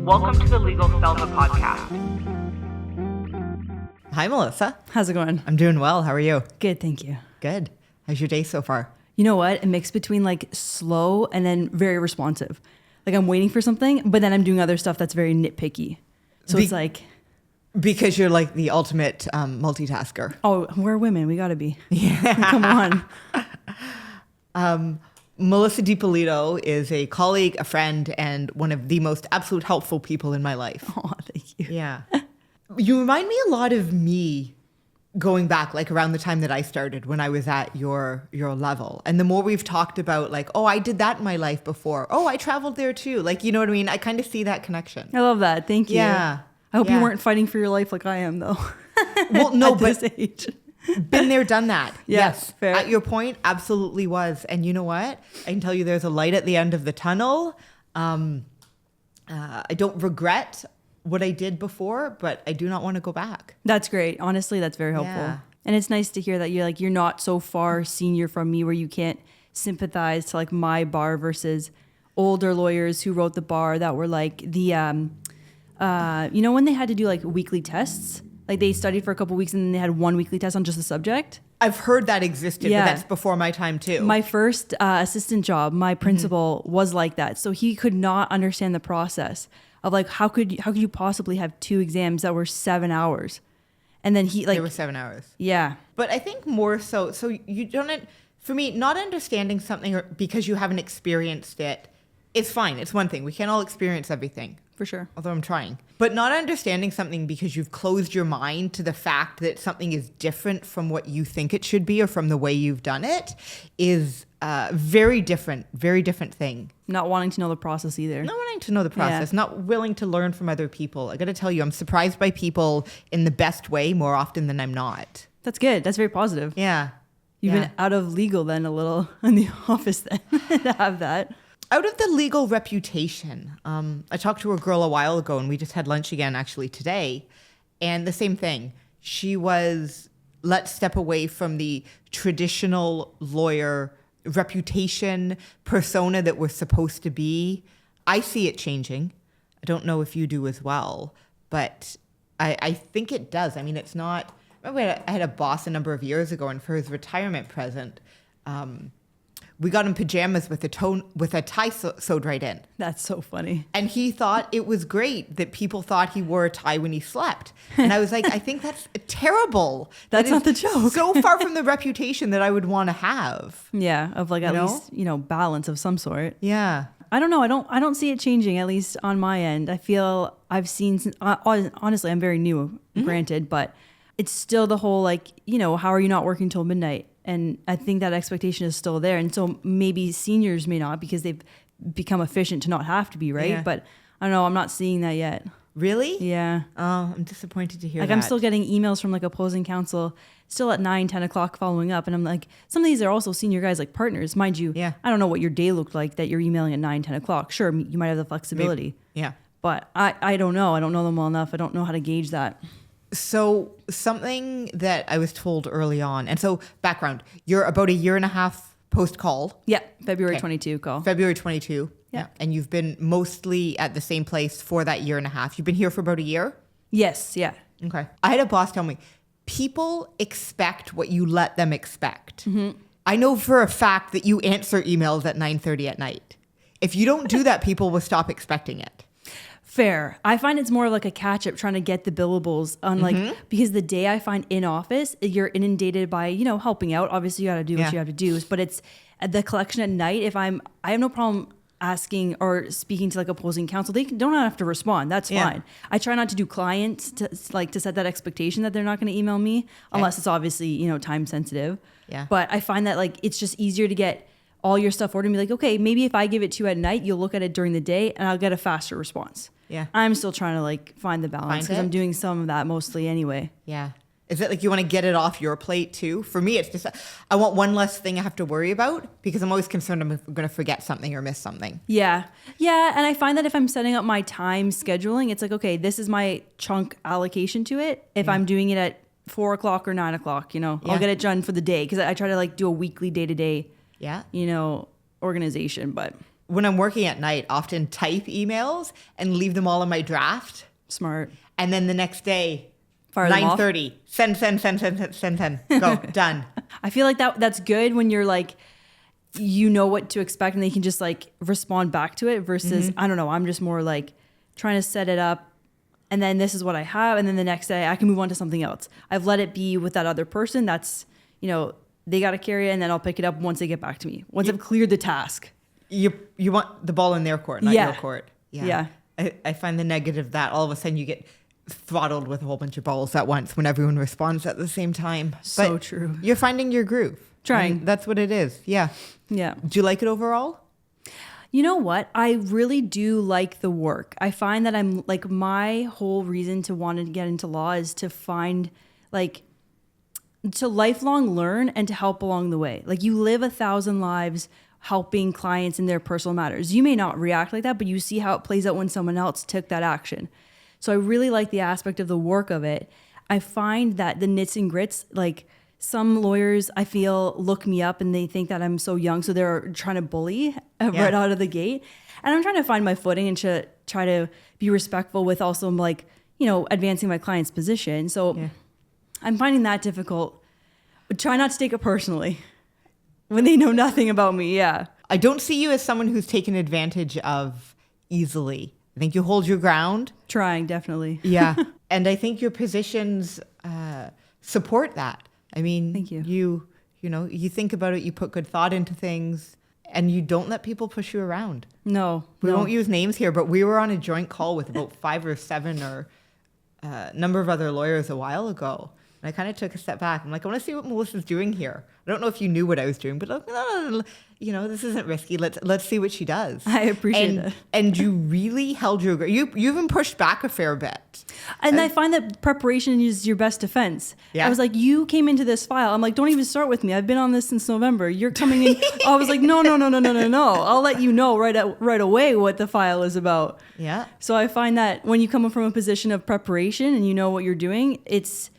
Welcome to the Legal Selva podcast. Hi, Melissa. How's it going? I'm doing well. How are you? Good, thank you. Good. How's your day so far? You know what? A mix between like slow and then very responsive. Like I'm waiting for something, but then I'm doing other stuff that's very nitpicky. So it's like... Because you're like the ultimate multitasker. Oh, we're women. We got to be. Yeah. Come on. Melissa DiPolito is a colleague, a friend, and one of the most absolute helpful people in my life. Oh, thank you. Yeah. You remind me a lot of me going back, like around the time that I started when I was at your level. And the more we've talked about like, oh, I did that in my life before. Oh, I traveled there too. Like, you know what I mean? I kind of see that connection. I love that. Thank you. Yeah. I hope you weren't fighting for your life like I am, though. Well, no, at this age. Been there, done that. Yes. Fair. At your point, absolutely was. And you know what? I can tell you there's a light at the end of the tunnel. I don't regret what I did before, but I do not want to go back. That's great. Honestly, that's very helpful. Yeah. And it's nice to hear that you're not so far senior from me where you can't sympathize to like my bar versus older lawyers who wrote the bar that were like the, when they had to do like weekly tests, like they studied for a couple weeks and then they had one weekly test on just the subject. I've heard that existed, Yeah. but that's before my time too. My first assistant job, my principal was like that. So he could not understand the process of like, how could you possibly have two exams that were 7 hours? And then they were 7 hours. Yeah. But I think more so you don't, for me, not understanding something because you haven't experienced it, it's fine. It's one thing. We can't all experience everything. For sure. Although I'm trying. But not understanding something because you've closed your mind to the fact that something is different from what you think it should be or from the way you've done it is a very different thing. Not wanting to know the process either. Not wanting to know the process, not willing to learn from other people. I got to tell you, I'm surprised by people in the best way more often than I'm not. That's good. That's very positive. Yeah. You've been out of legal then a little in the office then to have that. Out of the legal reputation, I talked to a girl a while ago and we just had lunch again actually today. And the same thing. She was, let's step away from the traditional lawyer reputation persona that we're supposed to be. I see it changing. I don't know if you do as well, but I think it does. I mean, it's not, I remember I had a boss a number of years ago and for his retirement present, we got him pajamas with a tie sewed right in. That's so funny. And he thought it was great that people thought he wore a tie when he slept. And I was like, I think that's terrible. That's not the joke. So far from the reputation that I would want to have. Yeah, of like at least, balance of some sort. Yeah. I don't know. I don't see it changing, at least on my end. I feel I've seen, honestly, I'm very new, granted, but it's still the whole like, how are you not working till midnight? And I think that expectation is still there. And so maybe seniors may not because they've become efficient to not have to be, right? Yeah. But I don't know. I'm not seeing that yet. Really? Yeah. Oh, I'm disappointed to hear that. Like I'm still getting emails from like opposing counsel still at 9, 10 o'clock following up. And I'm like, some of these are also senior guys like partners. Mind you, I don't know what your day looked like that you're emailing at 9, 10 o'clock. Sure, you might have the flexibility. Maybe. Yeah. But I don't know. I don't know them well enough. I don't know how to gauge that. So something that I was told early on, and so background, you're about a year and a half post-call. Yeah, February 22 call. February 22. Yeah. And you've been mostly at the same place for that year and a half. You've been here for about a year? Yes, yeah. Okay. I had a boss tell me, people expect what you let them expect. Mm-hmm. I know for a fact that you answer emails at 9:30 at night. If you don't do that, people will stop expecting it. Fair. I find it's more like a catch up trying to get the billables on because the day I find in office, you're inundated by, helping out. Obviously you got to do what you have to do, but it's at the collection at night. I have no problem asking or speaking to like opposing counsel. They don't have to respond. That's fine. I try not to do clients to set that expectation that they're not going to email me unless it's obviously, time sensitive. Yeah. But I find that like, it's just easier to get all your stuff ordered and be like, okay, maybe if I give it to you at night, you'll look at it during the day and I'll get a faster response. Yeah. I'm still trying to like find the balance because I'm doing some of that mostly anyway. Yeah. Is it like you want to get it off your plate too? For me, it's just, I want one less thing I have to worry about because I'm always concerned I'm going to forget something or miss something. Yeah. Yeah. And I find that if I'm setting up my time scheduling, it's like, okay, this is my chunk allocation to it. If I'm doing it at 4 o'clock or 9 o'clock, I'll get it done for the day because I try to like do a weekly day-to-day, organization. But when I'm working at night, often type emails and leave them all in my draft. Smart. And then the next day, Fire them off. 9:30, send. Go, done. I feel like that's good when you're like, you know what to expect and they can just like respond back to it versus, I don't know, I'm just more like trying to set it up and then this is what I have. And then the next day I can move on to something else. I've let it be with that other person. That's, they got to carry it and then I'll pick it up once they get back to me. Once I've cleared the task. You want the ball in their court, not your court. Yeah. I find the negative of that all of a sudden you get throttled with a whole bunch of balls at once when everyone responds at the same time. So but true. You're finding your groove. Trying. And that's what it is. Yeah. Yeah. Do you like it overall? You know what? I really do like the work. I find that I'm like, my whole reason to want to get into law is to find like, to lifelong learn and to help along the way. Like you live 1,000 lives helping clients in their personal matters. You may not react like that, but you see how it plays out when someone else took that action. So I really like the aspect of the work of it. I find that the nits and grits, like some lawyers I feel look me up and they think that I'm so young. So they're trying to bully right out of the gate. And I'm trying to find my footing and to try to be respectful with also like, advancing my client's position. So I'm finding that difficult. But try not to take it personally when they know nothing about me. Yeah. I don't see you as someone who's taken advantage of easily. I think you hold your ground. Trying, definitely. Yeah. And I think your positions support that. I mean, thank you. You think about it, you put good thought into things, and you don't let people push you around. No. We won't use names here, but we were on a joint call with about 5 or 7 or number of other lawyers a while ago. And I kind of took a step back. I'm like, I want to see what Melissa's doing here. I don't know if you knew what I was doing, but this isn't risky. Let's see what she does. I appreciate it. And you really held your ground. You even pushed back a fair bit. And I find that preparation is your best defense. Yeah. I was like, you came into this file. I'm like, don't even start with me. I've been on this since November. You're coming in. I was like, no. I'll let you know right away what the file is about. Yeah. So I find that when you come from a position of preparation and you know what you're doing, it's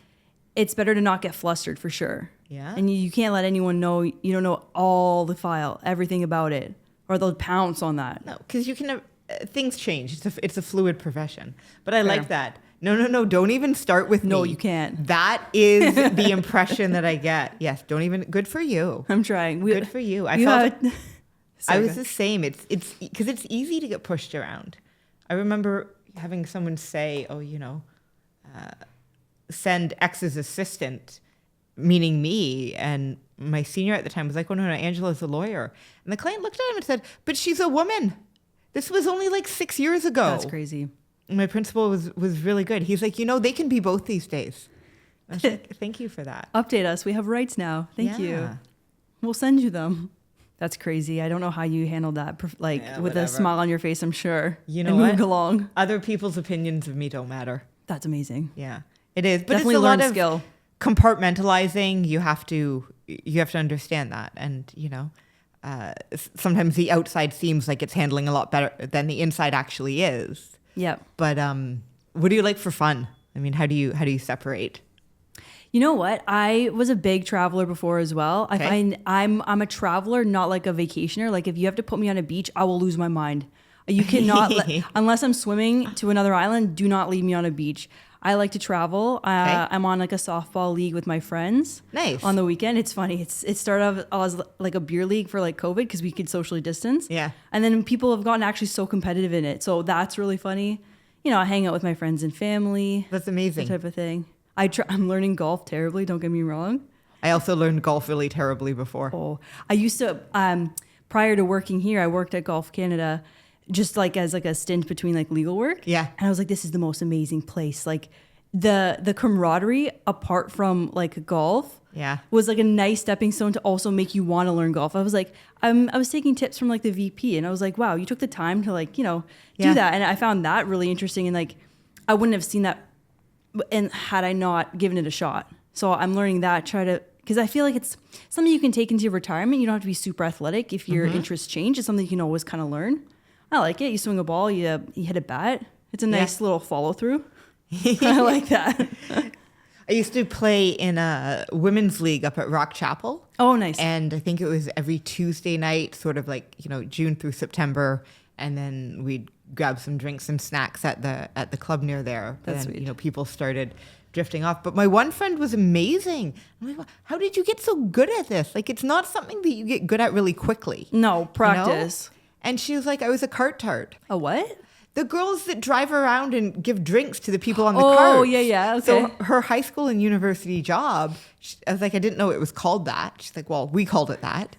better to not get flustered for sure. Yeah. And you can't let anyone know you don't know all the file, everything about it, or they'll pounce on that. No, because you can. Things change. It's a fluid profession. But I like that. No. Don't even start with me. No, you can't. That is the impression that I get. Yes. Don't even. Good for you. I'm trying. Good for you. I was the same. It's because it's easy to get pushed around. I remember having someone say, send X's assistant, meaning me. And my senior at the time was like, oh, no, Angela's a lawyer. And the client looked at him and said, but she's a woman. This was only like 6 years ago. That's crazy. And my principal was really good. He's like, they can be both these days. I was like, thank you for that. Update us. We have rights now. Thank you. We'll send you them. That's crazy. I don't know how you handled that, with a smile on your face, I'm sure. You know and what? Moved along. Other people's opinions of me don't matter. That's amazing. Yeah, it is. But definitely it's a lot of skill. Compartmentalizing. You have to understand that. And, sometimes the outside seems like it's handling a lot better than the inside actually is. Yeah. But what do you like for fun? I mean, how do you separate? You know what? I was a big traveler before as well. Okay. I find I'm a traveler, not like a vacationer. Like if you have to put me on a beach, I will lose my mind. You cannot, unless I'm swimming to another island, do not leave me on a beach. I like to travel. Okay. I'm on like a softball league with my friends. Nice. On the weekend. It's funny. It started off as like a beer league for like COVID because we could socially distance. Yeah. And then people have gotten actually so competitive in it. So that's really funny. I hang out with my friends and family. That's amazing. That type of thing. I'm learning golf terribly. Don't get me wrong. I also learned golf really terribly before. Oh, I used to, prior to working here, I worked at Golf Canada just like as like a stint between like legal work. Yeah. And I was like, this is the most amazing place. Like the camaraderie apart from like golf was like a nice stepping stone to also make you want to learn golf. I was like, I was taking tips from like the VP and I was like, wow, you took the time to like, do that. And I found that really interesting. And like, I wouldn't have seen that and had I not given it a shot. So I'm learning that, because I feel like it's something you can take into your retirement. You don't have to be super athletic if your interests change. It's something you can always kind of learn. I like it. You swing a ball, you hit a bat. It's a nice little follow through. I like that. I used to play in a women's league up at Rock Chapel. Oh, nice. And I think it was every Tuesday night, sort of like, June through September. And then we'd grab some drinks and snacks at the club near there. That's and, sweet. People started drifting off. But my one friend was amazing. I'm like, how did you get so good at this? Like, it's not something that you get good at really quickly. No, practice. And she was like, I was a cart tart. A what? The girls that drive around and give drinks to the people on the Oh, cart. yeah. Okay. So her high school and university job, I was like, I didn't know it was called that. She's like, well, we called it that.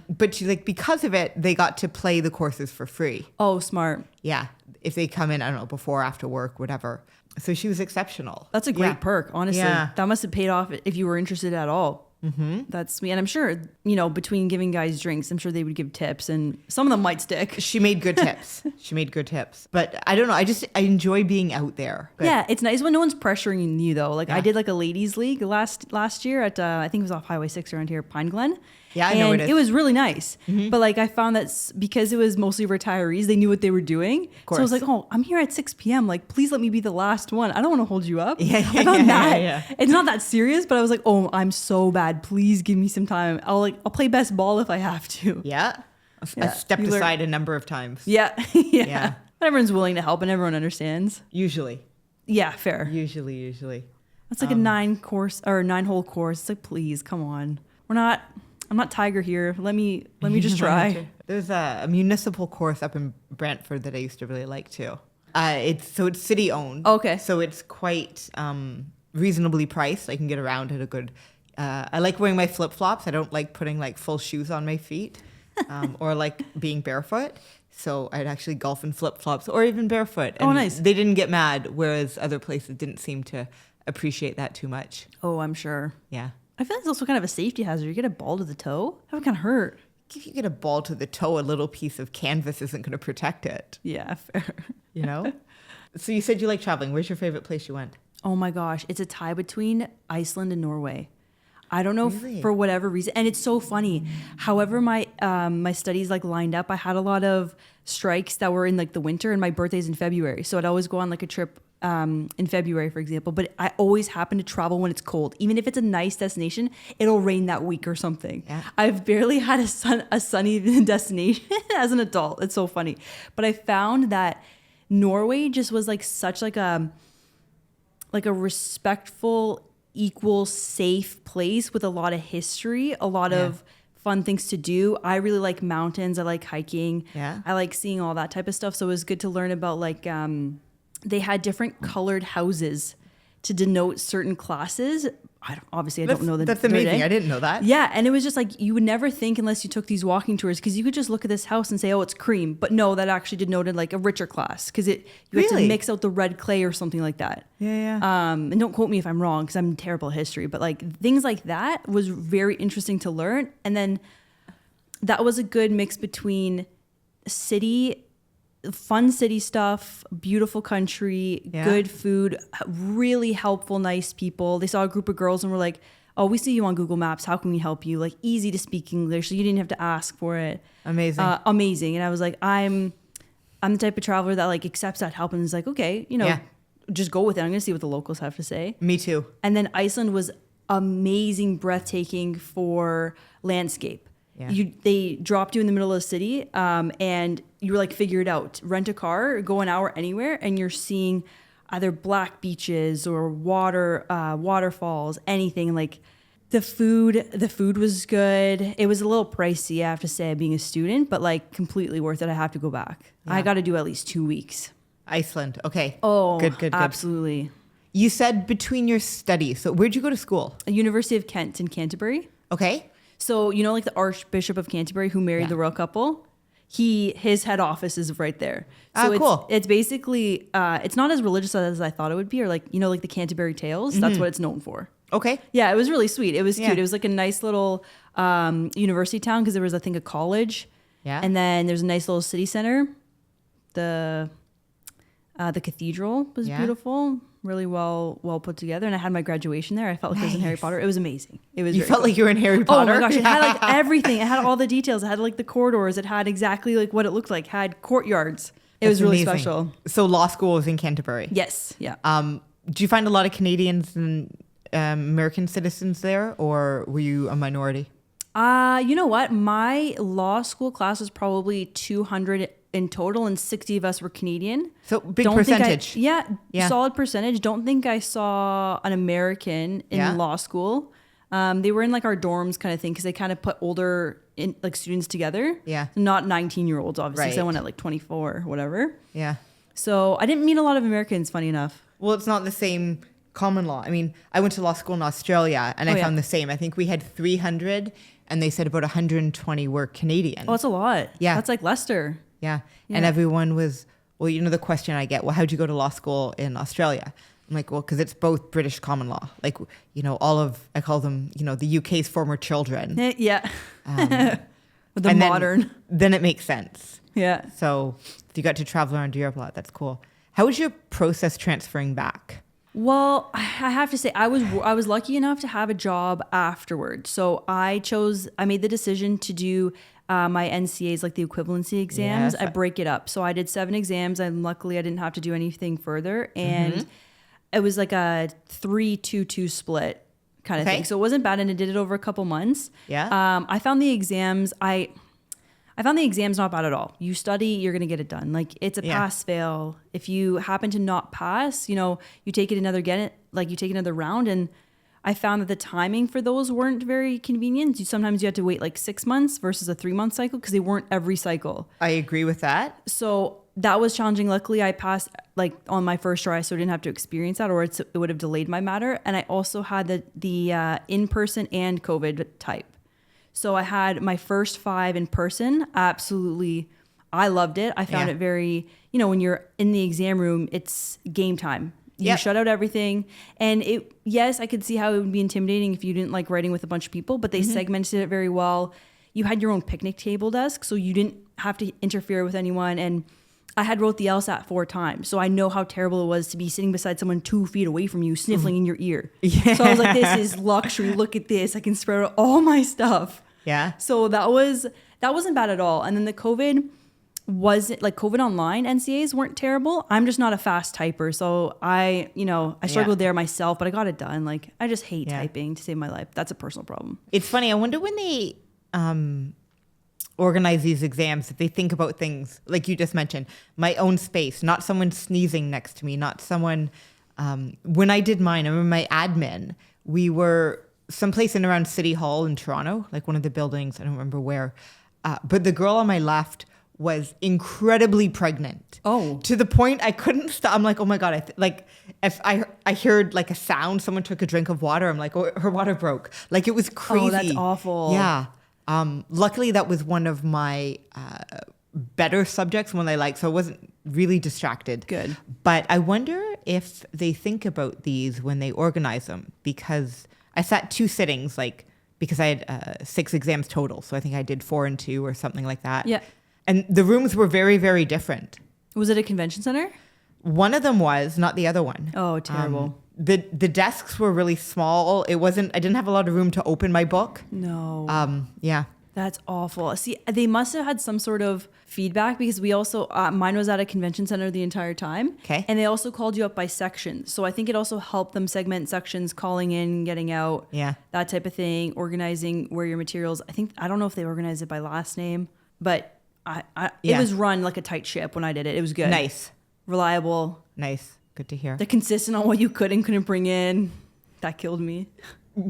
But she's like, because of it, they got to play the courses for free. Oh, smart. Yeah. If they come in, I don't know, before, after work, whatever. So she was exceptional. That's a great perk, honestly. Yeah. That must have paid off if you were interested at all. Mm-hmm. That's me. And I'm sure, between giving guys drinks, I'm sure they would give tips and some of them might stick. She made good tips. But I don't know. I enjoy being out there. But Yeah, it's nice when no one's pressuring you though. Like Yeah. I did like a ladies league last year at I think it was off Highway 6 around here, Pine Glen. Yeah, I know and it is. it was really nice. But like I found that because it was mostly retirees, they knew what they were doing. So I was like, oh, I'm here at 6 p.m. Like, please let me be the last one. I don't want to hold you up. I found that. It's not that serious, but I was like, oh, I'm so bad. Please give me some time. I'll play best ball if I have to. Yeah. I stepped aside a number of times. Yeah. Yeah. But everyone's willing to help and everyone understands. Usually. Yeah, fair. Usually. It's like a 9-hole course. It's like, please, come on. I'm not Tiger here. Let me just try. There's a municipal course up in Brantford that I used to really like too. It's city owned. Okay. So it's quite reasonably priced. I can get around at a good. I like wearing my flip flops. I don't like putting like full shoes on my feet, or like being barefoot. So I'd actually golf in flip flops or even barefoot. And nice. They didn't get mad, whereas other places didn't seem to appreciate that too much. Oh, I'm sure. Yeah. I feel like it's also kind of a safety hazard. You get a ball to the toe, that would kind of hurt. If you get a ball to the toe, a little piece of canvas isn't going to protect it. Yeah, fair. So you said you like traveling. Where's your favorite place you went? Oh my gosh, it's a tie between Iceland and Norway. I don't know Really? for whatever reason, and it's so funny. However, my studies like lined up. I had a lot of strikes that were in like the winter, and my birthday's in February, so I'd always go on like a trip in February, for example. But I always happen to travel when it's cold, even if it's a nice destination. It'll rain that week or something. Yeah. I've barely had a sunny destination as an adult. It's so funny, but I found that Norway just was like such like a respectful, equal, safe place with a lot of history, a lot of fun things to do. I really like mountains. I like hiking. Yeah. I like seeing all that type of stuff. So it was good to learn about like they had different colored houses to denote certain classes. I don't know the That's amazing. I didn't know that. Yeah, and it was just like you would never think unless you took these walking tours, because you could just look at this house and say, oh, it's cream. But no, that actually denoted like a richer class, because you had Really? to mix out the red clay or something like that. Yeah. And don't quote me if I'm wrong, because I'm terrible at history, but like things like that was very interesting to learn. And then that was a good mix between fun city stuff, beautiful country, good food, really helpful, nice people. They saw a group of girls and were like, oh, we see you on Google Maps. How can we help you? Like, easy to speak English, so you didn't have to ask for it. Amazing. Amazing. And I was like, I'm the type of traveler that like accepts that help and is like, okay, just go with it. I'm going to see what the locals have to say. Me too. And then Iceland was amazing, breathtaking for landscape. Yeah. They dropped you in the middle of the city, and you were like, figure it out. Rent a car, go an hour anywhere, and you're seeing either black beaches or waterfalls, anything. Like the food was good. It was a little pricey, I have to say, being a student, but like completely worth it. I have to go back. Yeah. I got to do at least 2 weeks. Iceland. Okay. Oh, good. Absolutely. You said between your studies. So where'd you go to school? University of Kent in Canterbury. Okay. So, like the Archbishop of Canterbury who married the royal couple, his head office is right there. So cool. It's basically, it's not as religious as I thought it would be, or like, like the Canterbury Tales. That's what it's known for. Okay. Yeah, it was really sweet. It was cute. Yeah. It was like a nice little university town, because there was, I think, a college. Yeah. And then there's a nice little city center. The cathedral was beautiful. Really well put together, and I had my graduation there. I felt like I was in Harry Potter. It was amazing. It was. You felt like you were in Harry Potter. Oh my gosh! It had like everything. It had all the details. It had like the corridors. It had exactly like what it looked like. It had courtyards. It was really amazing. special. So law school was in Canterbury. Yes. Yeah. Do you find a lot of Canadians and American citizens there, or were you a minority? You know what? My law school class was probably 200 in total, and 60 of us were Canadian. So big percentage. Yeah, Yeah. solid percentage. Don't think I saw an American in law school. They were in like our dorms kind of thing because they kind of put older students together. Yeah. Not 19-year-olds, obviously. Right. So I went at like 24 or whatever. Yeah. So I didn't meet a lot of Americans, funny enough. Well, it's not the same common law. I mean, I went to law school in Australia, and I found the same. I think we had 300, and they said about 120 were Canadian. Oh, that's a lot. Yeah. That's like Leicester. Yeah. Yeah. And everyone was, well, you know, the question I get, well, how'd you go to law school in Australia? I'm like, well, because it's both British common law. Like, you know, I call them, you know, the UK's former children. Yeah. With the And modern. Then it makes sense. Yeah. So if you got to travel around Europe a lot, that's cool. How was your process transferring back? Well, I have to say I was lucky enough to have a job afterwards. So I made the decision to do my NCAs, like the equivalency exams. Yes. I break it up. So I did 7 exams, and luckily I didn't have to do anything further. And it was like a 3-2-2 split kind of thing. So it wasn't bad, and I did it over a couple months. Yeah. I found the exams not bad at all. You study, you're going to get it done. Like, it's a pass fail. If you happen to not pass, you know, you take another round. And I found that the timing for those weren't very convenient. Sometimes you had to wait like 6 months versus a 3-month cycle because they weren't every cycle. I agree with that. So that was challenging. Luckily, I passed like on my first try, so I didn't have to experience that, or it would have delayed my matter. And I also had the in-person and COVID type. So I had my first 5 in person. Absolutely, I loved it. I found it very, you know, when you're in the exam room, it's game time. You shut out everything. And yes, I could see how it would be intimidating if you didn't like writing with a bunch of people, but they segmented it very well. You had your own picnic table desk, so you didn't have to interfere with anyone. And I had wrote the LSAT 4 times, so I know how terrible it was to be sitting beside someone 2 feet away from you, sniffling in your ear. Yeah. So I was like, this is luxury. Look at this. I can spread out all my stuff. Yeah. So that wasn't bad at all. And then the COVID online NCAs weren't terrible. I'm just not a fast typer. So I struggled there myself, but I got it done. Like, I just hate typing to save my life. That's a personal problem. It's funny. I wonder when they organize these exams, if they think about things like you just mentioned, my own space, not someone sneezing next to me, not someone, when I did mine, I remember my admin, we were someplace in around City Hall in Toronto, like one of the buildings, I don't remember where, but the girl on my left was incredibly pregnant. Oh. To the point I couldn't stop. I'm like, oh my God, if I heard like a sound, someone took a drink of water, I'm like, oh, her water broke. Like, it was crazy. Oh, that's awful. Yeah. Luckily that was one of my better subjects, one I liked, so I wasn't really distracted. Good. But I wonder if they think about these when they organize them, because I sat 2 sittings, like, because I had 6 exams total. So I think I did 4 and 2 or something like that. Yeah. And the rooms were very, very different. Was it a convention center? One of them was, not the other one. Oh, terrible. The desks were really small. I didn't have a lot of room to open my book. No. Yeah. That's awful. See, they must have had some sort of feedback, because we also, mine was at a convention center the entire time. Okay. And they also called you up by sections. So I think it also helped them segment sections, calling in, getting out. Yeah. That type of thing, organizing where your materials, I don't know if they organized it by last name, but it was run like a tight ship when I did it. It was good. Nice. Reliable. Nice. Good to hear. They're consistent on what you could and couldn't bring in. That killed me.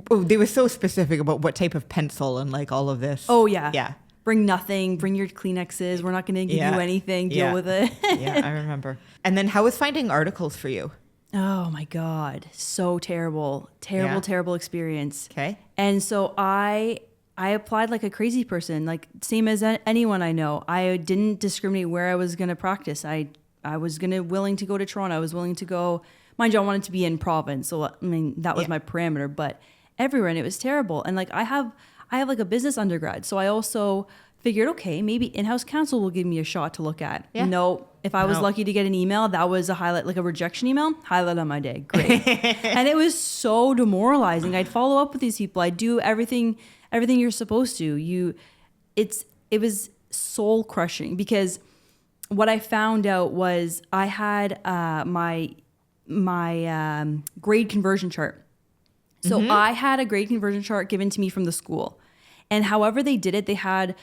Oh, they were so specific about what type of pencil and like all of this. Oh, yeah. Yeah. Bring nothing. Bring your Kleenexes. We're not going to give you anything. Deal with it. Yeah, I remember. And then how was finding articles for you? Oh, my God. So terrible. Terrible experience. Okay. And so I applied like a crazy person, like same as anyone I know. I didn't discriminate where I was going to practice. I was willing to go to Toronto. I was willing to go. Mind you, I wanted to be in province. So, I mean, that was my parameter. But everywhere, and it was terrible. And like I have like a business undergrad, so I also figured, okay, maybe in-house counsel will give me a shot to look at. Yeah. No, if I was lucky to get an email, that was a highlight, like a rejection email, highlight on my day. Great. And it was so demoralizing. I'd follow up with these people. I'd do everything you're supposed to. It was soul crushing, because what I found out was I had my grade conversion chart. So I had a grade conversion chart given to me from the school. And however they did it, they had,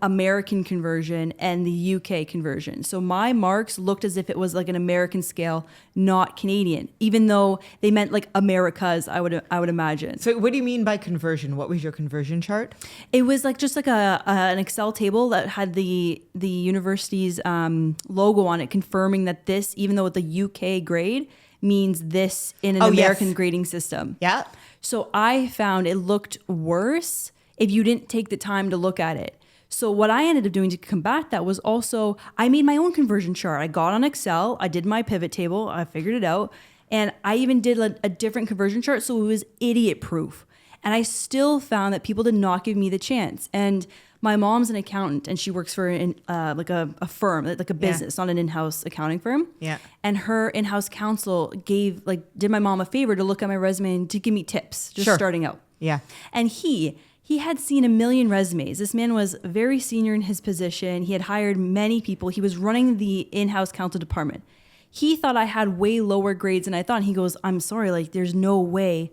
American conversion and the UK conversion. So my marks looked as if it was like an American scale, not Canadian, even though they meant like Americas, I would imagine. So what do you mean by conversion? What was your conversion chart? It was like just like an Excel table that had the university's logo on it, confirming that this, even though it's a UK grade, means this in an American grading system. Yeah. So I found it looked worse if you didn't take the time to look at it. So what I ended up doing to combat that was also, I made my own conversion chart. I got on Excel, I did my pivot table, I figured it out, and I even did a different conversion chart so it was idiot proof. And I still found that people did not give me the chance. And my mom's an accountant and she works for like a firm, like a business, not an in-house accounting firm. Yeah. And her in-house counsel did my mom a favor to look at my resume and to give me tips just starting out. Yeah. And he had seen a million resumes. This man was very senior in his position. He had hired many people. He was running the in-house counsel department. He thought I had way lower grades than I thought. And he goes, I'm sorry, like there's no way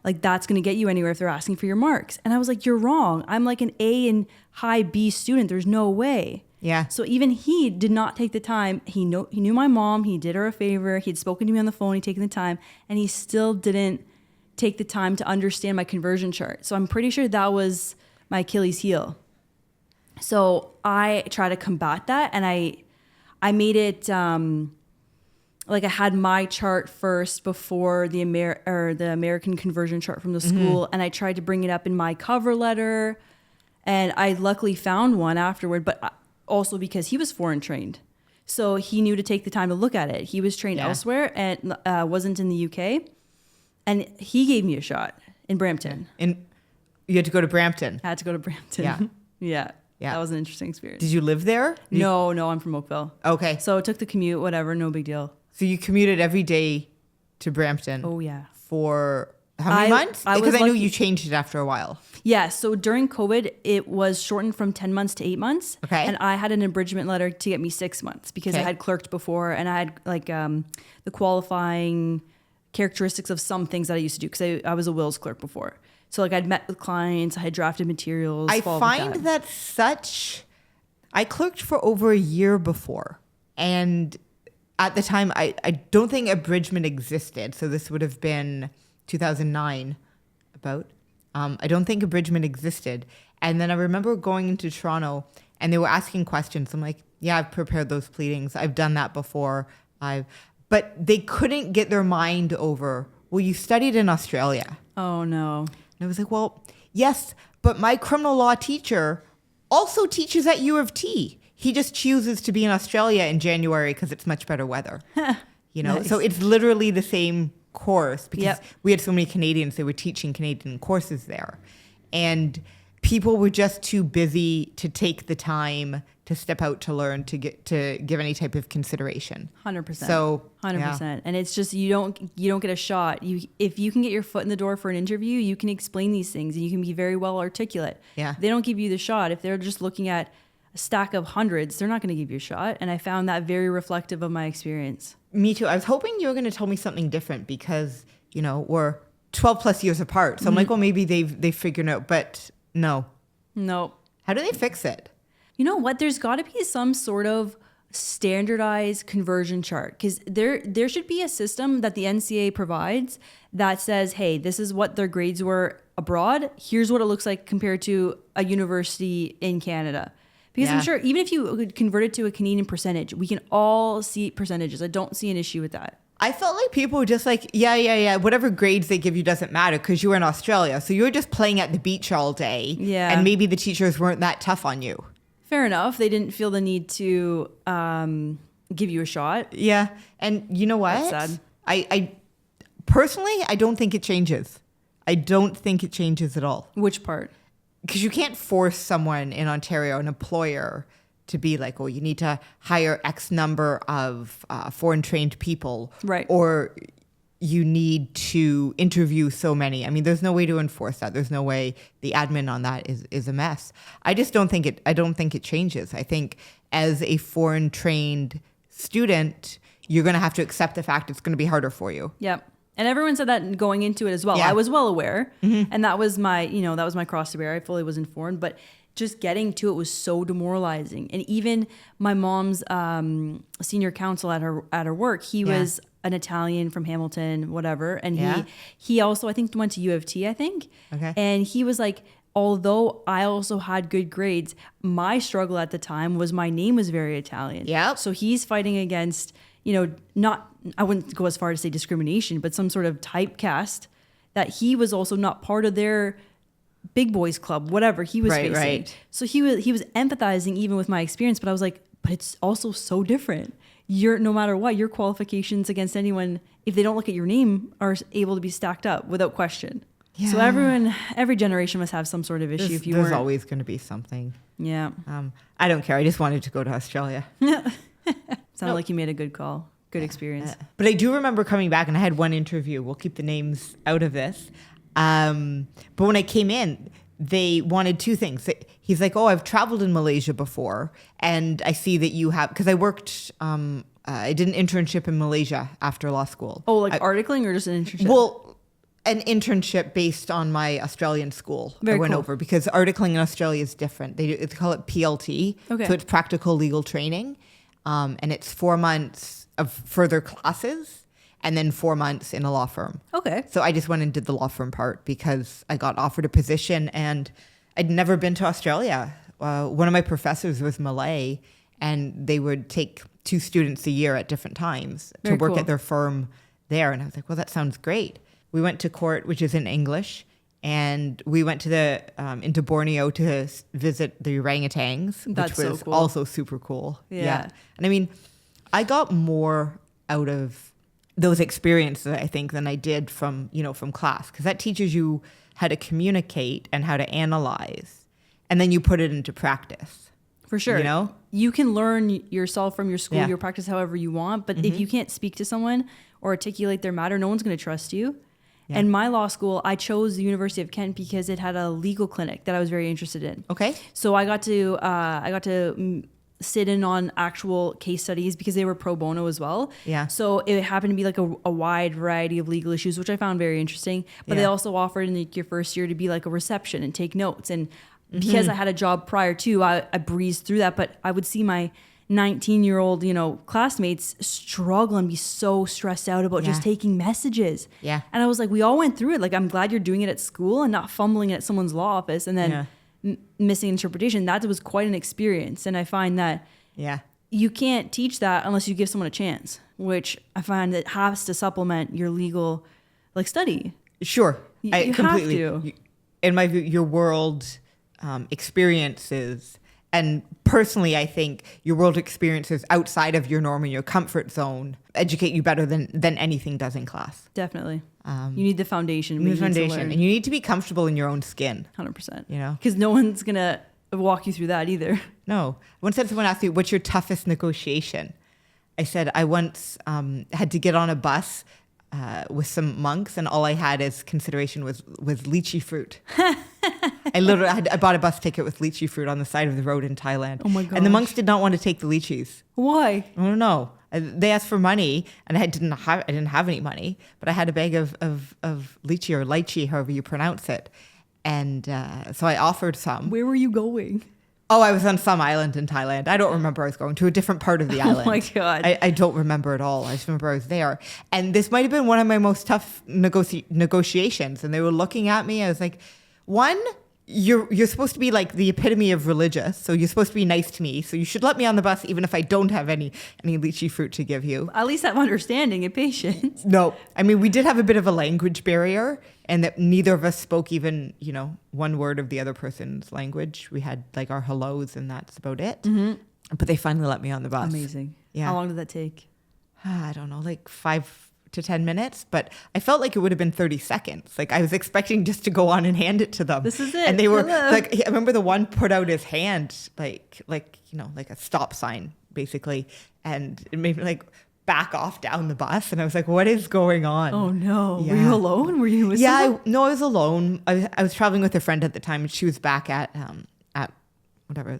like that's going to get you anywhere if they're asking for your marks. And I was like, you're wrong. I'm like an A and high B student. There's no way. Yeah. So even he did not take the time. He knew my mom. He did her a favor. He'd spoken to me on the phone. He'd taken the time. And he still didn't take the time to understand my conversion chart. So I'm pretty sure that was my Achilles heel. So I try to combat that, and I made it like I had my chart first before the American conversion chart from the school, and I tried to bring it up in my cover letter, and I luckily found one afterward, but also because he was foreign trained. So he knew to take the time to look at it. He was trained elsewhere and wasn't in the UK. And he gave me a shot in Brampton. And you had to go to Brampton? I had to go to Brampton. Yeah. Yeah. That was an interesting experience. Did you live there? No, I'm from Oakville. Okay. So it took the commute, whatever, no big deal. So you commuted every day to Brampton? Oh, yeah. For how many months? Because I knew you changed it after a while. Yeah. So during COVID, it was shortened from 10 months to 8 months. Okay. And I had an abridgment letter to get me 6 months because I had clerked before and I had like the qualifying characteristics of some things that I used to do because I was a wills clerk before. So like I'd met with clients, I had drafted materials. I find that I clerked for over a year before. And at the time, I don't think abridgment existed. So this would have been 2009 about. I don't think abridgment existed. And then I remember going into Toronto and they were asking questions. I'm like, yeah, I've prepared those pleadings. I've done that before. But they couldn't get their mind over, well, you studied in Australia. Oh, no. And I was like, well, yes, but my criminal law teacher also teaches at U of T. He just chooses to be in Australia in January because it's much better weather. Nice. So it's literally the same course because we had so many Canadians, they were teaching Canadian courses there. And people were just too busy to take the time to step out to learn, to give any type of consideration. 100%. So 100%. Yeah. And it's just you don't get a shot. If you can get your foot in the door for an interview, you can explain these things and you can be very well articulate. Yeah. They don't give you the shot. If they're just looking at a stack of hundreds, they're not going to give you a shot. And I found that very reflective of my experience. Me too. I was hoping you were going to tell me something different because, we're 12 plus years apart. So I'm like, well, maybe they've figured it out, but no. Nope. How do they fix it? You know what? There's got to be some sort of standardized conversion chart because there should be a system that the NCA provides that says, hey, this is what their grades were abroad. Here's what it looks like compared to a university in Canada. Because I'm sure even if you convert it to a Canadian percentage, we can all see percentages. I don't see an issue with that. I felt like people were just like, yeah, whatever grades they give you doesn't matter because you were in Australia. So you were just playing at the beach all day. Yeah. And maybe the teachers weren't that tough on you. Fair enough. They didn't feel the need to give you a shot. Yeah. And you know what? That's sad. I personally, I don't think it changes. I don't think it changes at all. Which part? Because you can't force someone in Ontario, an employer, to be like, oh, you need to hire X number of foreign trained people. Right. Or you need to interview so many. I mean, there's no way to enforce that. There's no way. The admin on that is a mess. I don't think it changes. I think as a foreign trained student, you're going to have to accept the fact it's going to be harder for you. Yep. And everyone said that going into it as well. Yeah. I was well aware. And that was my, that was my cross to bear. I fully was informed, but just getting to it was so demoralizing. And even my mom's senior counsel at her work, he was an Italian from Hamilton, whatever. And he also, I think, went to U of T, I think. Okay. And he was like, although I also had good grades, my struggle at the time was my name was very Italian. Yep. So he's fighting against, not, I wouldn't go as far to say discrimination, but some sort of typecast that he was also not part of their big boys club, whatever he was facing. Right. So he was empathizing even with my experience, but I was like, but it's also so different. No matter what, your qualifications against anyone, if they don't look at your name, are able to be stacked up without question. Yeah. So every generation must have some sort of issue. There's always going to be something. Yeah. I don't care. I just wanted to go to Australia. Sounded like you made a good call. Good experience. But I do remember coming back, and I had one interview. We'll keep the names out of this. But when I came in, they wanted two things. He's like, oh, I've traveled in Malaysia before, and I see that you have, because I worked, I did an internship in Malaysia after law school. Oh, like articling or just an internship? Well, an internship based on my Australian school. Very I went cool. over because articling in Australia is different. They call it PLT. Okay. So it's practical legal training. And it's 4 months of further classes and then 4 months in a law firm. Okay. So I just went and did the law firm part because I got offered a position and I'd never been to Australia. One of my professors was Malay, and they would take 2 students a year at different times to work at their firm there. And I was like, well, that sounds great. We went to court, which is in English, and we went to into Borneo to visit the orangutans, That's which was so cool. also super cool. Yeah. And I mean, I got more out of those experiences, I think, than I did from class, because that teaches you how to communicate and how to analyze, and then you put it into practice. For sure. You can learn yourself from your school, your practice however you want, but if you can't speak to someone or articulate their matter, no one's going to trust you. Yeah. And my law school, I chose the University of Kent because it had a legal clinic that I was very interested in. Okay. So I got to sit in on actual case studies because they were pro bono as well. Yeah. So it happened to be like a wide variety of legal issues, which I found very interesting. But they also offered in your first year to be like a reception and take notes. And because I had a job prior to, I breezed through that. But I would see my 19-year-old, classmates struggle and be so stressed out about just taking messages. Yeah. And I was like, we all went through it. Like, I'm glad you're doing it at school and not fumbling at someone's law office and then missing interpretation. That was quite an experience. And I find that you can't teach that unless you give someone a chance, which I find that has to supplement your legal study. Sure. You completely have to. In my view, your world experiences, and personally, I think your world experiences outside of your norm and your comfort zone educate you better than anything does in class. Definitely. You need the foundation. You need the foundation, and you need to be comfortable in your own skin. 100%. Because no one's going to walk you through that either. No. Once someone asked me, what's your toughest negotiation? I said, I once had to get on a bus with some monks, and all I had as consideration was lychee fruit. I bought a bus ticket with lychee fruit on the side of the road in Thailand. Oh my gosh. And the monks did not want to take the lychees. Why? I don't know. They asked for money, and I didn't have any money, but I had a bag of lychee or lychee, however you pronounce it. And so I offered some. Where were you going? Oh, I was on some island in Thailand. I don't remember. I was going to a different part of the island. Oh my God. I don't remember at all. I just remember I was there. And this might have been one of my most tough negotiations. And they were looking at me. I was like, one, you're supposed to be like the epitome of religious. So you're supposed to be nice to me. So you should let me on the bus even if I don't have any lychee fruit to give you. At least have understanding and patience. No. I mean, we did have a bit of a language barrier, and that neither of us spoke even, one word of the other person's language. We had like our hellos, and that's about it. Mm-hmm. But they finally let me on the bus. Amazing. Yeah. How long did that take? I don't know, like 5 to 10 mintes, but I felt like it would have been 30 seconds. Like I was expecting just to go on and hand it to them. This is it. And they were Hello. like, I remember the one put out his hand, like a stop sign basically. And it made me like back off down the bus. And I was like, what is going on? Oh no. Yeah. Were you alone? Were you with someone? I was alone. I was traveling with a friend at the time, and she was back at whatever,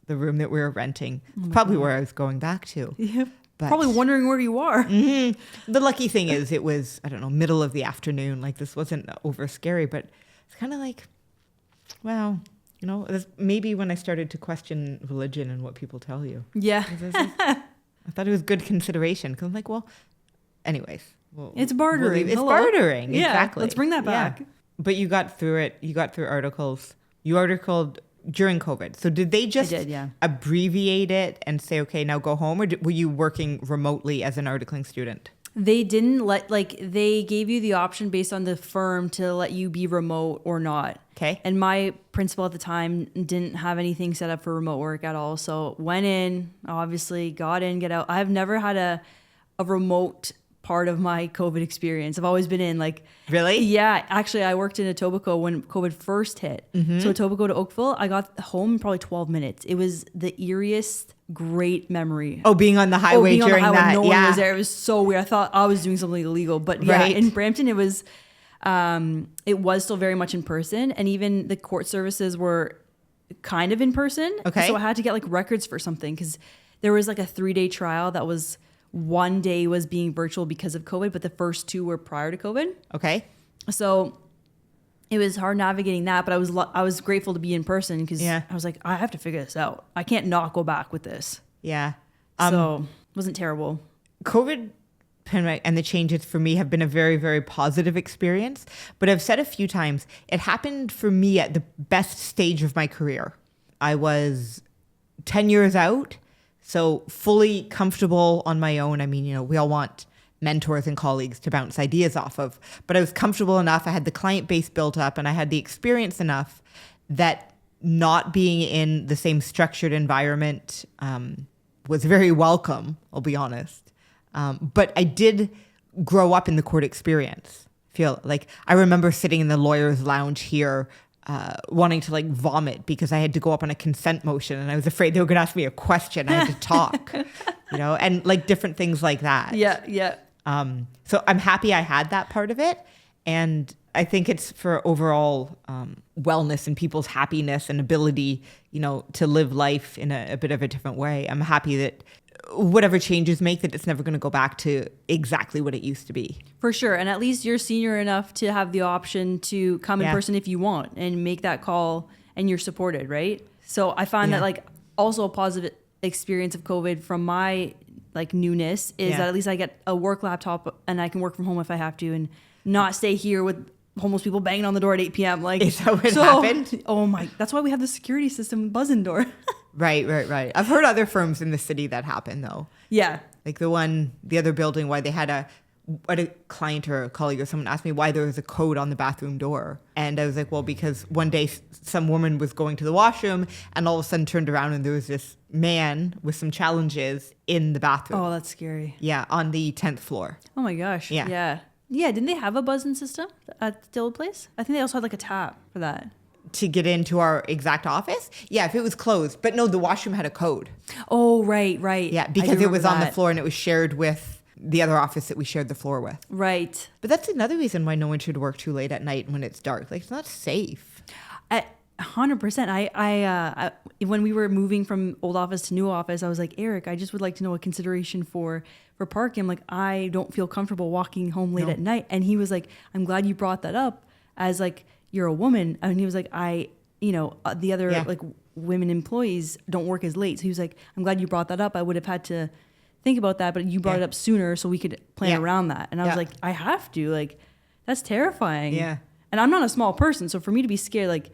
the room that we were renting. It's probably where I was going back to. Yep. But Probably wondering where you are. the lucky thing is it was, I don't know, middle of the afternoon. Like this wasn't over scary, but it's kind of like, wow, you know, maybe when I started to question religion and what people tell you. Yeah. I thought it was good consideration because I'm like, well, anyways. It's bartering. It's bartering. Yeah, exactly. let's bring that back. Yeah. But you got through it. You got through articles. You articled during COVID. So did they just abbreviate it and say, okay, now go home? Or were you working remotely as an articling student? They didn't they gave you the option based on the firm to let you be remote or not. Okay. And my principal at the time didn't have anything set up for remote work at all. So went in, obviously got in, get out. I've never had a remote part of my COVID experience. I've always been in Really? Yeah. Actually, I worked in Etobicoke when COVID first hit. Mm-hmm. So Etobicoke to Oakville, I got home in probably 12 minutes. It was the eeriest, great memory. Oh, being on the highway during that. No one was there. It was so weird. I thought I was doing something illegal. But yeah, in Brampton, it was still very much in person. And even the court services were kind of in person. Okay. So I had to get records for something because there was a 3-day trial that was, one day was being virtual because of COVID, but the first 2 were prior to COVID. Okay. So it was hard navigating that, but I was grateful to be in person because I was like, I have to figure this out. I can't not go back with this. Yeah. So it wasn't terrible. COVID pandemic and the changes for me have been a very, very positive experience. But I've said a few times, it happened for me at the best stage of my career. I was 10 years out. So fully comfortable on my own. I mean, we all want mentors and colleagues to bounce ideas off of, but I was comfortable enough. I had the client base built up and I had the experience enough that not being in the same structured environment was very welcome, I'll be honest. But I did grow up in the court experience. Feel like I remember sitting in the lawyer's lounge here wanting to vomit because I had to go up on a consent motion and I was afraid they were going to ask me a question. I had to talk, and different things like that. Yeah. Yeah. So I'm happy I had that part of it. And I think it's for overall wellness and people's happiness and ability, to live life in a bit of a different way. I'm happy that whatever changes make that it's never going to go back to exactly what it used to be. For sure. And at least you're senior enough to have the option to come in person if you want and make that call and you're supported, right? So I find that also a positive experience of COVID from my newness is that at least I get a work laptop and I can work from home if I have to and not stay here with homeless people banging on the door at 8 p.m. Is that what happened? Oh my, that's why we have the security system buzzing door. Right. I've heard other firms in the city that happen though. Yeah. The other building, why they had a client or a colleague or someone asked me why there was a code on the bathroom door. And I was like, well, because one day some woman was going to the washroom and all of a sudden turned around and there was this man with some challenges in the bathroom. Oh, that's scary. Yeah. On the 10th floor. Oh my gosh. Yeah. Yeah. Yeah. Didn't they have a buzzing system at the old place? I think they also had a tap for that. To get into our exact office? Yeah, if it was closed. But no, the washroom had a code. Oh, right. Yeah, because it was on the floor and it was shared with the other office that we shared the floor with. Right. But that's another reason why no one should work too late at night when it's dark. It's not safe. 100%. I when we were moving from old office to new office, I was like, Eric, I just would like to know a consideration for parking. I'm like, I don't feel comfortable walking home late at night. And he was like, I'm glad you brought that up as you're a woman. And he was like, the other women employees don't work as late. So he was like, I'm glad you brought that up. I would have had to think about that, but you brought it up sooner so we could plan around that. And I was like, I have to, that's terrifying. Yeah. And I'm not a small person. So for me to be scared,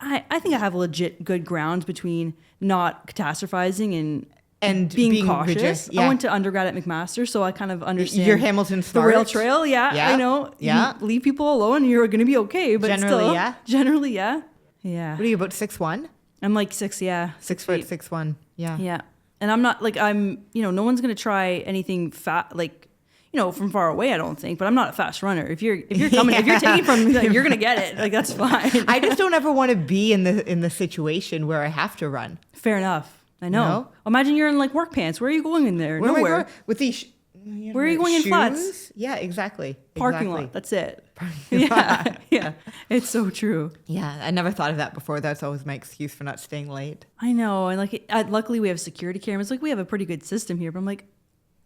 I think I have legit good grounds between not catastrophizing and being cautious. Rigid. Yeah. I went to undergrad at McMaster, so I kind of understand. You're Hamilton smart. The rail trail, I know. Yeah. You leave people alone, and you're going to be okay. But generally, still, generally, yeah. What are you, about 6'1"? I'm 6, yeah. 6 foot, 6'1". Yeah. Yeah. And I'm not I'm, no one's going to try anything fat, from far away, I don't think, but I'm not a fast runner. If you're coming, if you're taking from me, you're going to get it. That's fine. I just don't ever want to be in the situation where I have to run. Fair enough. I know. No? Imagine you're in work pants. Where are you going in there? Where Nowhere. am I going? With these where are you going shoes? in flats? Yeah, exactly. Parking lot. That's it. Yeah. It's so true. Yeah, I never thought of that before. That's always my excuse for not staying late. I know. And luckily we have security cameras. We have a pretty good system here, but I'm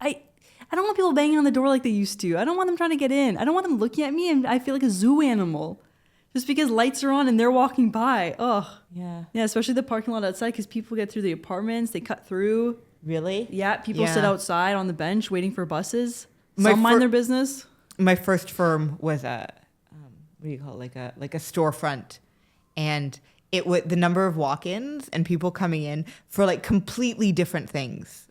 I don't want people banging on the door like they used to. I don't want them trying to get in. I don't want them looking at me and I feel like a zoo animal just because lights are on and they're walking by. Oh, Yeah. yeah, especially the parking lot outside because people get through the apartments. They cut through. Really? Yeah, people sit outside on the bench waiting for buses. My Some mind their business. My first firm was a, what do you call it? Like a storefront. And it was the number of walk-ins and people coming in for like completely different things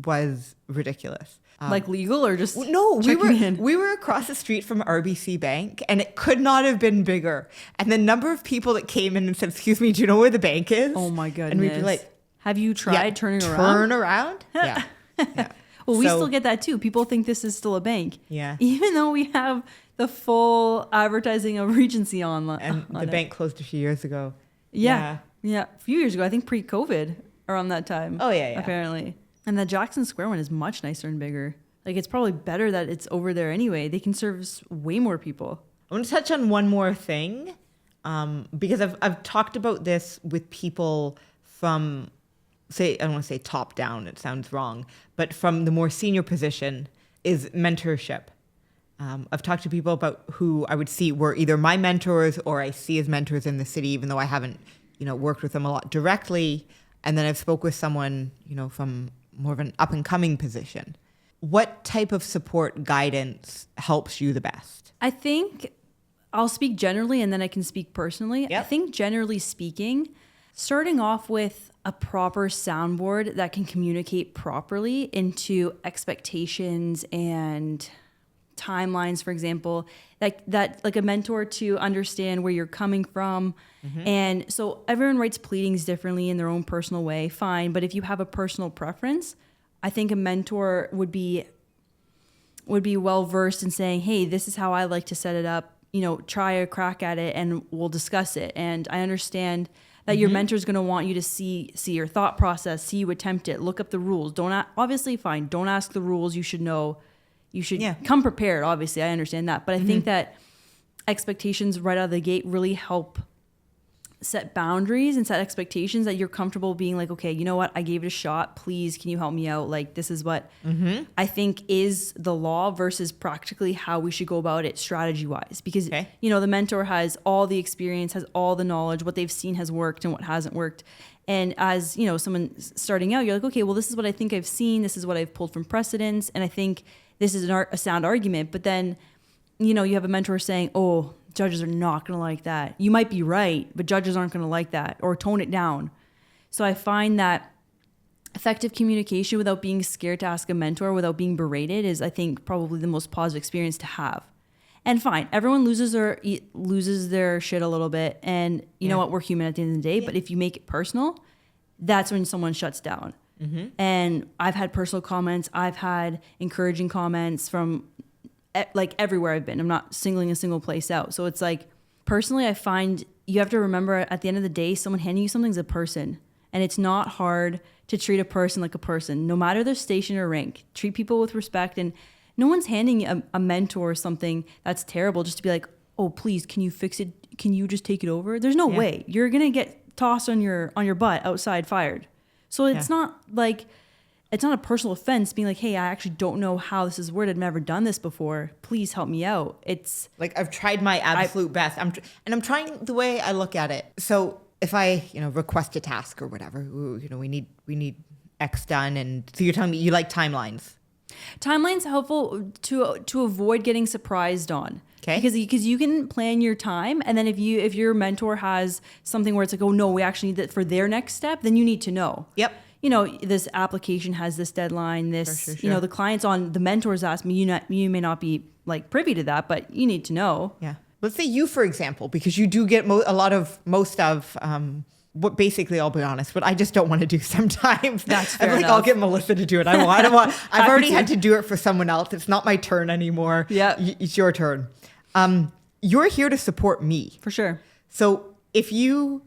was ridiculous. Like legal or just No, in? we were across the street from RBC Bank and it could not have been bigger. And the number of people that came in and said, "Excuse me, do you know where the bank is?" Oh my goodness. And we'd be like, have you tried turning around? Turn around? Yeah. Yeah. Well, we So- still get that too. People think this is still a bank. Yeah. Even though we have the full advertising of Regency on And on the it. bank closed a few years ago. Yeah. A few years ago, I think pre-COVID around that time. Oh, yeah. Apparently. And the Jackson Square one is much nicer and bigger. Like, it's probably better that it's over there anyway. They can service way more people. I want to touch on one more thing because I've talked about this with people from, say, I don't want to say top down, it sounds wrong, but from the more senior position is mentorship. I've talked to people about who I would see were either my mentors or I see as mentors in the city, even though I haven't, worked with them a lot directly. And then I've spoke with someone, from more of an up and coming position. What type of support guidance helps you the best? I think I'll speak generally and then I can speak personally. Yep. I think generally speaking, starting off with a proper soundboard that can communicate properly into expectations and timelines, for example, that like a mentor to understand where you're coming from. And so everyone writes pleadings differently in their own personal way, fine. But if you have a personal preference, I think a mentor would be well versed in saying, hey, this is how I like to set it up. Try a crack at it and we'll discuss it. And I understand that your mentor is going to want you to see your thought process, see you attempt it, look up the rules. Obviously, fine. Don't ask the rules. You should know. You should come prepared. Obviously, I understand that. But I think that expectations right out of the gate really help set boundaries and set expectations that you're comfortable being like, okay, you know what? I gave it a shot. Please, can you help me out? Like, this is what I think is the law versus practically how we should go about it strategy wise. Because, the mentor has all the experience, has all the knowledge, what they've seen has worked and what hasn't worked. And as, someone starting out, you're like, okay, well, this is what I think I've seen. This is what I've pulled from precedents. And I think this is a sound argument. But then, you have a mentor saying, oh, judges are not going to like that. You might be right, but judges aren't going to like that, or tone it down. So I find that effective communication without being scared to ask a mentor, without being berated, is, I think, probably the most positive experience to have. And fine, everyone loses their shit a little bit. And you know what? We're human at the end of the day. But if you make it personal, that's when someone shuts down. And I've had personal comments. I've had encouraging comments from like everywhere I've been. I'm not singling a single place out. So it's like, personally, I find you have to remember at the end of the day, someone handing you something is a person. And it's not hard to treat a person like a person, no matter their station or rank. Treat people with respect. And no one's handing a mentor something that's terrible just to be like, oh, please, can you fix it? Can you just take it over? There's no way. You're going to get tossed on your butt outside, fired. So it's not like, it's not a personal offense being like, hey, I actually don't know how this is worded. I've never done this before. Please help me out. It's like, I've tried my absolute best. I'm trying the way I look at it. So if I, request a task or whatever, we need X done. And so you're telling me you like timelines. Timeline's helpful to avoid getting surprised on. Okay. Because you can plan your time, and then if your mentor has something where it's like, oh no, we actually need that for their next step, then you need to know. Yep. This application has this deadline. This, Sure. The clients on the mentors ask me. You may not be like privy to that, but you need to know. Yeah. Let's say you, for example, because you do get most of what basically, I'll be honest, but I just don't want to do sometimes. That's fair I'm like, enough. I'll get Melissa to do it. I don't want. I've already had to do it for someone else. It's not my turn anymore. Yeah. It's your turn. You're here to support me. For sure. So if you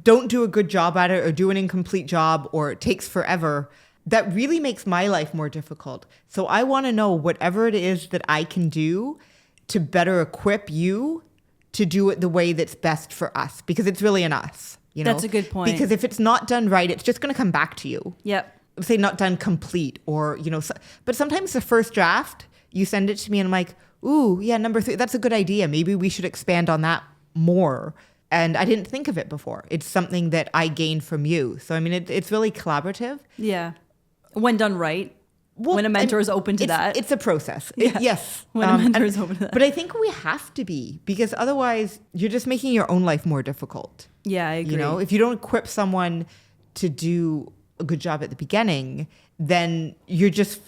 don't do a good job at it or do an incomplete job or it takes forever, that really makes my life more difficult. So I want to know whatever it is that I can do to better equip you to do it the way that's best for us, because it's really an us. That's a good point. Because if it's not done right, it's just going to come back to you. Yep. say not done complete, or, but sometimes the first draft, you send it to me and I'm like, ooh, yeah, number 3, that's a good idea. Maybe we should expand on that more. And I didn't think of it before. It's something that I gained from you. So, I mean, it's really collaborative. Yeah. When done right. Well, when a mentor is open to that. It's a process. Yeah. Yes. When a mentor is open to that. But I think we have to be, because otherwise you're just making your own life more difficult. Yeah, I agree. If you don't equip someone to do a good job at the beginning, then you're just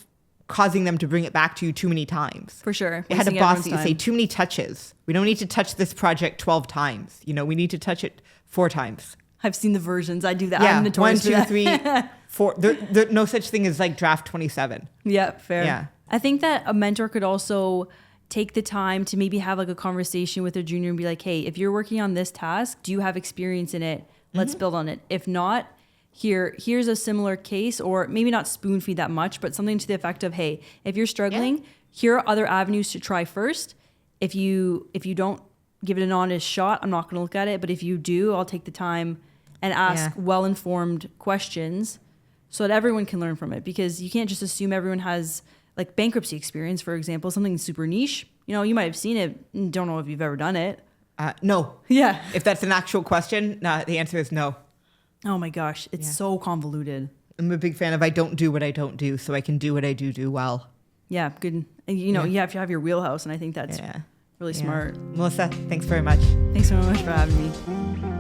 causing them to bring it back to you too many times. For sure. I had a boss that say too many touches. We don't need to touch this project 12 times. We need to touch it 4 times. I've seen the versions. I do that. Yeah, I'm notorious 1, 2, for that. 3, 4. There no such thing as like draft 27. Yeah, fair. Yeah. I think that a mentor could also take the time to maybe have like a conversation with a junior and be like, hey, if you're working on this task, do you have experience in it? Let's build on it. If not, here's a similar case, or maybe not spoon feed that much, but something to the effect of, hey, if you're struggling, here are other avenues to try first. If you don't give it an honest shot, I'm not going to look at it. But if you do, I'll take the time and ask well-informed questions so that everyone can learn from it. Because you can't just assume everyone has like bankruptcy experience, for example, something super niche. You might have seen it and don't know if you've ever done it. No. Yeah. If that's an actual question, the answer is no. Oh my gosh, it's so convoluted. I'm a big fan of I don't do what I don't do, so I can do what I do well. Yeah, good. And you have to have your wheelhouse, and I think that's really smart. Melissa, thanks very much. Thanks so much for having me.